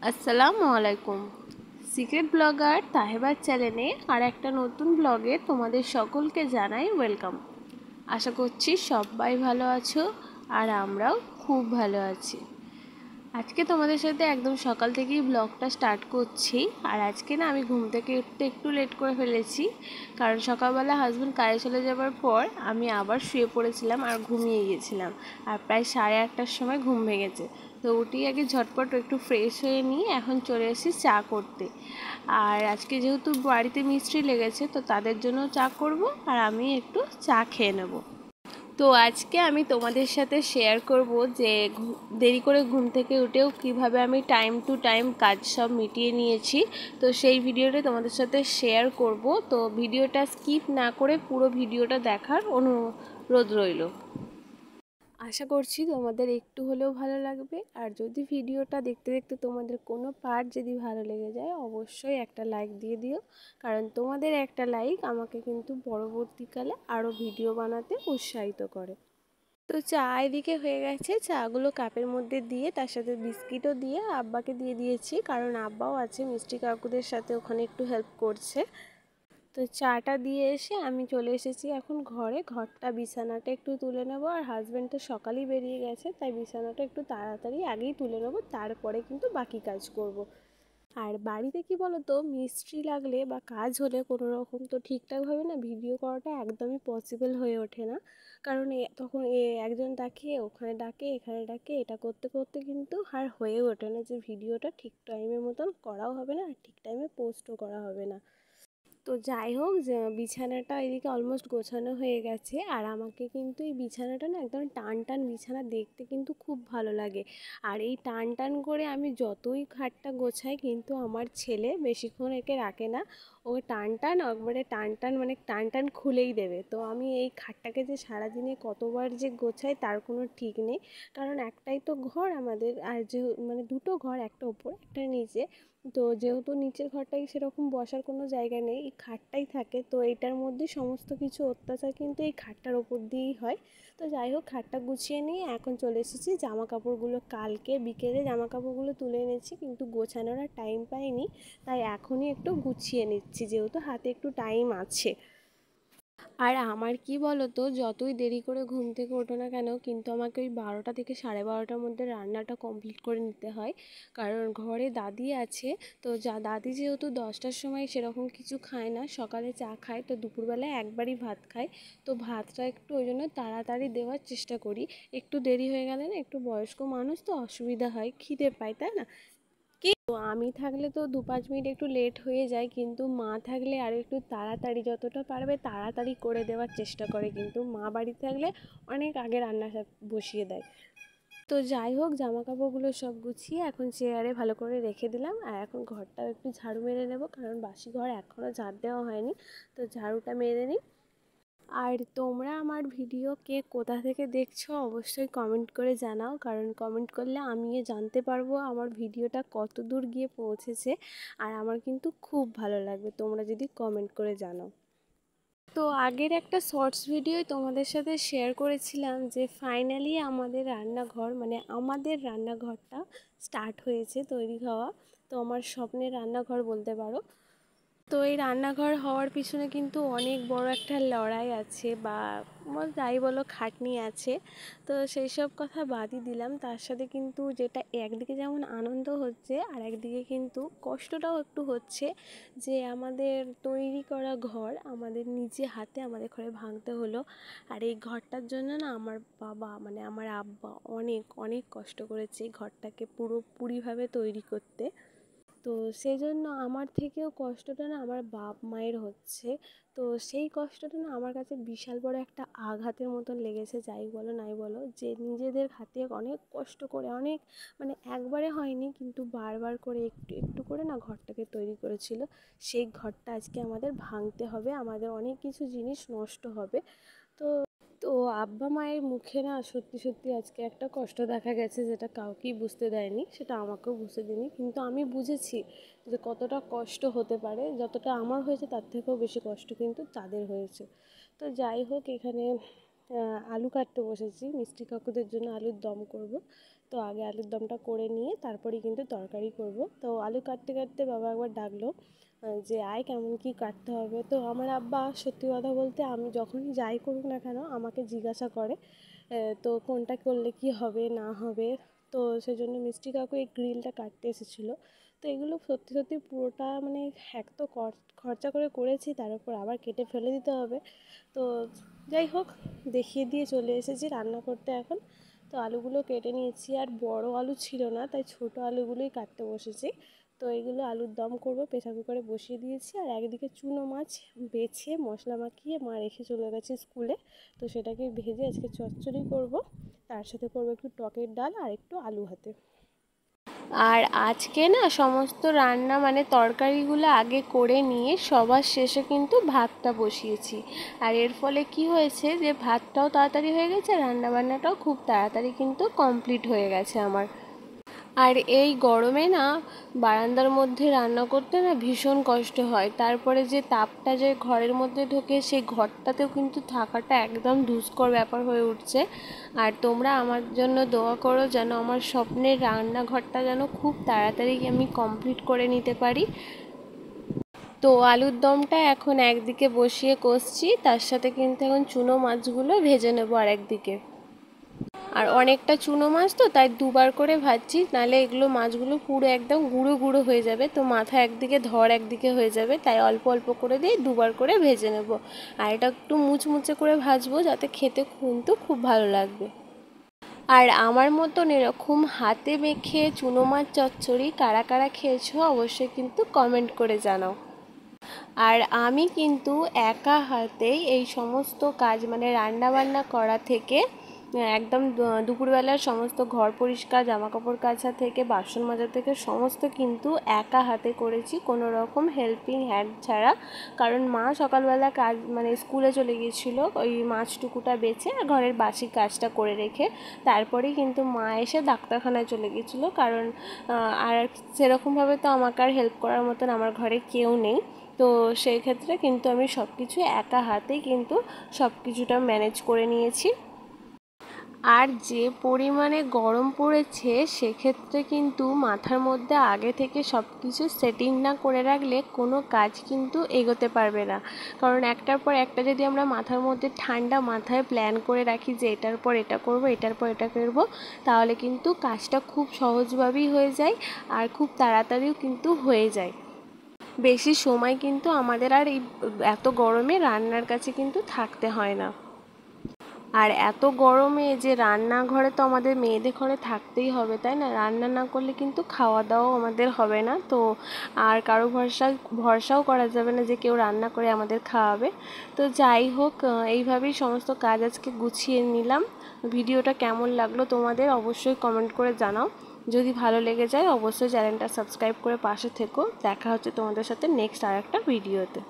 আসসালামু আলাইকুম। Secret blogger তাহেবার চ্যানেলে আর একটা নতুন ব্লগে তোমাদের সকলকে জানাই ওয়েলকাম। আশা করছি সবাই ভালো আছো আর আমরাও খুব ভালো আছি। আজকে তোমাদের সাথে একদম সকাল থেকেই ব্লগটা স্টার্ট করছি। আর আজকে না আমি ঘুম থেকে উঠতে একটু লেট করে ফেলেছি, কারণ সকালবেলা হাজব্যান্ড কাজে চলে যাওয়ার পর আমি আবার শুয়ে পড়েছিলাম আর ঘুমিয়ে গিয়েছিলাম। আর প্রায় 8:30টার সময় ঘুম ভেঙেছে। তো উঠি আগে ঝটপট একটু ফ্রেশ হয়ে নিয়ে এখন চলে এসেছি চা করতে। আর আজকে যেহেতু বাড়িতে মিস্ত্রি লেগেছে, তো তাদের জন্য চা করব আর আমি একটু চা খেয়ে নেব। তো আজকে আমি তোমাদের সাথে শেয়ার করব যে দেরি করে ঘুম থেকে উঠেও কিভাবে আমি টাইম টু টাইম কাজ সব মিটিয়ে নিয়েছি। তো সেই ভিডিওটা তোমাদের সাথে শেয়ার করব। তো ভিডিওটা স্কিপ না করে পুরো ভিডিওটা দেখার অনুরোধ রইল। আশা করছি তোমাদের একটু হলেও ভালো লাগবে। আর যদি ভিডিওটা দেখতে দেখতে তোমাদের কোনো পার্ট যদি ভালো লেগে যায়, অবশ্যই একটা লাইক দিয়ে দিও, কারণ তোমাদের একটা লাইক আমাকে কিন্তু পরবর্তীকালে আরও ভিডিও বানাতে উৎসাহিত করে। তো চা এদিকে হয়ে গেছে, চাগুলো কাপের মধ্যে দিয়ে তার সাথে বিস্কিটও দিয়ে আব্বাকে দিয়ে দিয়েছি, কারণ আব্বাও আছে মিষ্টি কাকুদের সাথে ওখানে একটু হেল্প করছে। তো চাটা দিয়ে এসে আমি চলে এসেছি এখন ঘরটা বিছানাটা একটু তুলে নেব। আর হাজব্যান্ড তো সকালেই বেরিয়ে গেছে, তাই বিছানাটা একটু তাড়াতাড়ি আগেই তুলে নেব, তারপরে কিন্তু বাকি কাজ করব। আর বাড়িতে কি বলো তো, মিস্ত্রি লাগলে বা কাজ হলে কোনো রকম তো ঠিকঠাকভাবে না ভিডিও করাটা একদমই পসিবল হয়ে ওঠে না। কারণ তখন একজন ডাকে, ওখানে ডাকে, এখানে ডাকে, এটা করতে করতে কিন্তু আর হয়ে ওঠে না যে ভিডিওটা ঠিক টাইমের মতন করাও হবে না আর ঠিক টাইমে পোস্টও করা হবে না। তো যাই হোক, যে বিছানাটা এদিকে অলমোস্ট গোছানো হয়ে গেছে। আর আমাকে কিন্তু এই বিছানাটা না একদম টান টান বিছানা দেখতে কিন্তু খুব ভালো লাগে। আর এই টান টান করে আমি যতই খাটটা গোছাই, কিন্তু আমার ছেলে বেশিক্ষণ একে রাখে না। ও টান টান একবারে টান টান মানে টান টান খুলেই দেবে। তো আমি এই খাটটাকে যে সারাদিনে কতবার যে গোছাই তার কোনো ঠিক নেই, কারণ একটাই তো ঘর আমাদের। আর যে মানে দুটো ঘর, একটা ওপর একটা নিচে। তো যেহেতু নিচের ঘরটাই সেরকম বসার কোনো জায়গা নেই, এই খাটটাই থাকে, তো এইটার মধ্যে সমস্ত কিছু অত্যাচার কিন্তু এই খাটটার ওপর দিয়েই হয়। তো যাই হোক, খাটটা গুছিয়ে নিয়ে এখন চলে এসেছি জামা কাপড়গুলো, কালকে বিকেলে জামা কাপড়গুলো তুলে এনেছি কিন্তু গোছানোর আর টাইম পাইনি, তাই এখনই একটু গুছিয়ে নিচ্ছি যেহেতু হাতে একটু টাইম আছে। আর আমার কি বলো তো, যতই দেরি করে ঘুম থেকে ওঠো না কেন, কিন্তু আমাকে ওই 12টা থেকে 12:30টার মধ্যে রান্নাটা কমপ্লিট করে নিতে হয়। কারণ ঘরে দাদি আছে। তো দাদি যেহেতু 10টার সময় সেরকম কিছু খায় না, সকালে চা খায়, তো দুপুরবেলায় একবারই ভাত খায়। তো ভাতটা একটু ওই জন্য তাড়াতাড়ি দেওয়ার চেষ্টা করি। একটু দেরি হয়ে গেলে না, একটু বয়স্ক মানুষ তো অসুবিধা হয়, খিদে পায়, তাই না? তো আমি থাকলে তো 2-5 মিনিট একটু লেট হয়ে যায়, কিন্তু মা থাকলে আর একটু তাড়াতাড়ি যতটা পারবে তাড়াতাড়ি করে দেওয়ার চেষ্টা করে, কিন্তু মা বাড়িতে থাকলে অনেক আগে রান্না বসিয়ে দেয়। তো যাই হোক, জামা কাপড়গুলো সব গুছিয়ে এখন চেয়ারে ভালো করে রেখে দিলাম। আর এখন ঘরটা একটু ঝাড়ু মেরে নেব, কারণ বাসি ঘর এখনও ঝাড় দেওয়া হয়নি। তো ঝাড়ুটা মেরে নিই। আর তোমরা আমার ভিডিও কে কোথা থেকে দেখছো অবশ্যই কমেন্ট করে জানাও, কারণ কমেন্ট করলে আমিও জানতে পারবো আমার ভিডিওটা কত দূর গিয়ে পৌঁছেছে। আর আমার কিন্তু খুব ভালো লাগবে তোমরা যদি কমেন্ট করে জানাও। তো আগের একটা শর্টস ভিডিও তোমাদের সাথে শেয়ার করেছিলাম যে ফাইনালি আমাদের রান্নাঘর, মানে আমাদের রান্নাঘরটা স্টার্ট হয়েছে তৈরি হওয়া। তো আমার স্বপ্নের রান্নাঘর বলতে পারো। তো এই রান্নাঘর হওয়ার পিছনে কিন্তু অনেক বড় একটা লড়াই আছে, বা যাই বলো খাটনি আছে। তো সেই সব কথা বাদই দিলাম, তার সাথে কিন্তু যেটা একদিকে যেমন আনন্দ হচ্ছে আর একদিকে কিন্তু কষ্টটাও একটু হচ্ছে, যে আমাদের তৈরি করা ঘর আমাদের নিজে হাতে আমাদের ঘরে ভাঙতে হলো। আর এই ঘরটার জন্য না আমার বাবা মানে আমার আব্বা অনেক অনেক কষ্ট করেছে এই ঘরটাকে পুরোপুরিভাবে তৈরি করতে। তো সেই জন্য আমার থেকেও কষ্টটা না আমার বাপ মায়ের হচ্ছে। তো সেই কষ্টটা না আমার কাছে বিশাল বড় একটা আঘাতের মতন লেগেছে, যাই বলো নাই বলো, যে নিজেদের হাতে অনেক কষ্ট করে অনেক মানে একবারে হয়নি কিন্তু বারবার করে একটু একটু করে না ঘরটাকে তৈরি করেছিল, সেই ঘরটা আজকে আমাদের ভাঙতে হবে, আমাদের অনেক কিছু জিনিস নষ্ট হবে। তো তো আব্বা মায়ের মুখে না সত্যি সত্যি আজকে একটা কষ্ট দেখা গেছে, যেটা কাউকেই বুঝতে দেয়নি, সেটা আমাকেও বুঝতে দিইনি, কিন্তু আমি বুঝেছি যে কতটা কষ্ট হতে পারে। যতটা আমার হয়েছে তার থেকেও বেশি কষ্ট কিন্তু তাদের হয়েছে। তো যাই হোক, এখানে আলু কাটতে বসেছি। মিষ্টি কাকুদের জন্য আলুর দম করব। তো আগে আলুর দমটা করে নিয়ে তারপরেই কিন্তু তরকারি করব। তো আলু কাটতে কাটতে বাবা একবার ডাকলো যে আয় কেমন কী কাটতে হবে। তো আমার আব্বা সত্যি কথা বলতে আমি যখনই যাই করুক না কেন আমাকে জিজ্ঞাসা করে তো কোনটা করলে কি হবে না হবে। তো সেজন্য মিষ্টি কাকু এই গ্রিলটা কাটতে এসেছিলো। তো এগুলো সত্যি সত্যি পুরোটা মানে এক তো খরচা করে করেছি, তার উপর আবার কেটে ফেলে দিতে হবে। তো যাই হোক, দেখিয়ে দিয়ে চলে এসেছি রান্না করতে এখন। তো আলুগুলো কেটে নিয়েছি, আর বড় আলু ছিল না তাই ছোট আলুগুলোই কাটতে বসেছি। তো এগুলো আলুর দম করব, প্রেসার কুকারে বসিয়ে দিয়েছি। আর একদিকে চুনো মাছ বেছে মশলা মাখিয়ে মা রেখে চলে গেছে স্কুলে। তো সেটাকে ভেজে আজকে চচ্চড়ি করব, তার সাথে করব একটু টকের ডাল আর একটু আলু ভাতে। আর আজকে না সমস্ত রান্না মানে তরকারিগুলো আগে করে নিয়ে সবার শেষে কিন্তু ভাতটা বসিয়েছি। আর এর ফলে কি হয়েছে যে ভাতটাও তাড়াতাড়ি হয়ে গেছে, রান্নাবান্নাটাও খুব তাড়াতাড়ি কিন্তু কমপ্লিট হয়ে গেছে আমার। আর এই গরমে না বারান্দার মধ্যে রান্না করতে না ভীষণ কষ্ট হয়। তারপরে যে তাপটা যে ঘরের মধ্যে ঢোকে সেই ঘরটাতেও কিন্তু থাকাটা একদম দুষ্কর ব্যাপার হয়ে উঠছে। আর তোমরা আমার জন্য দোয়া করো যেন আমার স্বপ্নের রান্নাঘরটা যেন খুব তাড়াতাড়ি আমি কমপ্লিট করে নিতে পারি। তো আলুর দমটা এখন একদিকে বসিয়ে কষছি, তার সাথে কিন্তু এখন চুনো মাছগুলো ভেজে নেবো আর একদিকে। আর অনেকটা চুনো মাছ তো তাই দুবার করে ভাজছি, নাহলে এগুলো মাছগুলো পুরো একদম গুঁড়ো গুঁড়ো হয়ে যাবে। তো মাথা একদিকে ধর একদিকে হয়ে যাবে, তাই অল্প অল্প করে দিয়ে দুবার করে ভেজে নেব। আর এটা একটু মুচমুচে করে ভাজবো যাতে খেতে কিন্তু খুব ভালো লাগবে। আর আমার মতন এরকম হাতে মেখে চুনো মাছ চচ্চড়ি কারা কারা খেয়েছো অবশ্যই কিন্তু কমেন্ট করে জানাও। আর আমি কিন্তু একা হাতেই এই সমস্ত কাজ মানে রান্না বান্না করা থেকে একদম দুপুরবেলার সমস্ত ঘর পরিষ্কার, জামাকাপড় কাচা থেকে বাসন মাজা থেকে সমস্ত কিন্তু একা হাতে করেছি, কোনো রকম হেল্পিং হ্যান্ড ছাড়া। কারণ মা সকালবেলা কাজ মানে স্কুলে চলে গিয়েছিলো ওই মাছটুকুটা বেছে আর ঘরের বাসি কাজটা করে রেখে। তারপরেই কিন্তু মা এসে ডাক্তারখানায় চলে গিয়েছিলো, কারণ আর সেরকমভাবে তো আমাকে আর হেল্প করার মতন আমার ঘরে কেউ নেই। তো সেই ক্ষেত্রে কিন্তু আমি সব কিছু একা হাতেই কিন্তু সব কিছুটা ম্যানেজ করে নিয়েছি। আর যে পরিমাণে গরম পড়েছে সেক্ষেত্রে কিন্তু মাথার মধ্যে আগে থেকে সব কিছু সেটিং না করে রাখলে কোনো কাজ কিন্তু এগোতে পারবে না। কারণ একটার পর একটা যদি আমরা মাথার মধ্যে ঠান্ডা মাথায় প্ল্যান করে রাখি যে এটার পর এটা করব এটার পর এটা করব, তাহলে কিন্তু কাজটা খুব সহজভাবেই হয়ে যায় আর খুব তাড়াতাড়িও কিন্তু হয়ে যায়। বেশি সময় কিন্তু আমাদের আর এই এত গরমে রান্নার কাছে কিন্তু থাকতে হয় না। আর এত গরমে যে রান্নাঘরে তো আমাদের মেয়েদের ঘরে থাকতেই হবে, তাই না? রান্না না করলে কিন্তু খাওয়া দাওয়াও আমাদের হবে না। তো আর কারো ভরসাও করা যাবে না যে কেউ রান্না করে আমাদের খাওয়াবে। তো যাই হোক, এইভাবেই সমস্ত কাজ আজকে গুছিয়ে নিলাম। ভিডিওটা কেমন লাগলো তোমাদের অবশ্যই কমেন্ট করে জানাও। যদি ভালো লেগে যায় অবশ্যই চ্যানেলটা সাবস্ক্রাইব করে পাশে থেকো। দেখা হচ্ছে তোমাদের সাথে নেক্সট আর একটা ভিডিওতে।